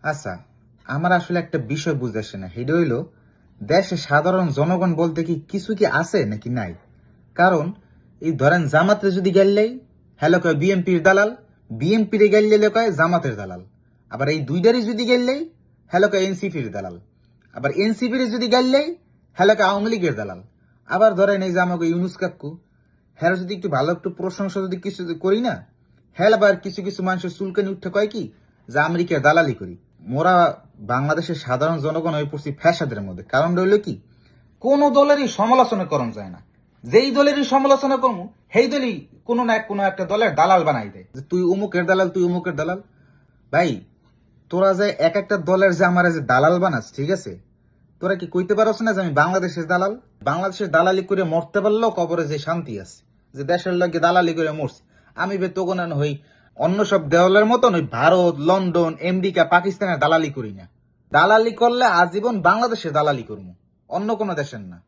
আচ্ছা, আমার আসলে একটা বিষয় বুঝতেছে না, সেটা হইলো দেশে সাধারণ জনগণ বলতে কিছু কি আছে নাকি নাই? কারণ এই ধরেন জামাতে যদি গেললেই হ্যালো কয় বিএনপির দালাল, বিএনপির গেললে কয় জামাতের দালাল, আবার এই দুইটারই যদি গেললেই হ্যালো কয় এনসিপির দালাল, আবার এনসিপির যদি গেললেই হ্যালো কয় আওয়ামী লীগের দালাল। আবার ধরেন এই যে আমাকে ইউনুস কাকু, হ্যাঁ যদি একটু ভালো একটু প্রশংসা যদি কিছু করি না, হ্যাঁ আবার কিছু কিছু মানুষের চুলকানি উঠে কয় কি যে আমেরিকার দালালি করি। মোরা বাংলাদেশের সাধারণ জনগণ হয়ে পড়ছি ফ্যাসাদের মধ্যে। কারণ রইল কি, কোন দলেরই সমালোচনা করণ যায় না। যেই দলেরই সমালোচনা করবো সেই দলই কোনো না কোনো একটা দলের দালাল বানাই দেয়, যে তুই অমুকের দালাল, তুই অমুকের দালাল। ভাই, তোরা যে এক একটা দলের যে আমার যে দালাল বানাস, ঠিক আছে, তোরা কি কইতে পারছ না যে আমি বাংলাদেশের দালাল? বাংলাদেশের দালালি করে মরতে পারলেও কবরে যে শান্তি আছে, যে দেশের লোকে দালালি করে মরছি। আমি বে তখন হই অন্য সব দেওয়ালের মতন ওই ভারত, লন্ডন, আমেরিকা, পাকিস্তানের দালালি করি না। দালালি করলে আজীবন বাংলাদেশের দালালি করবো, অন্য কোনো দেশের না।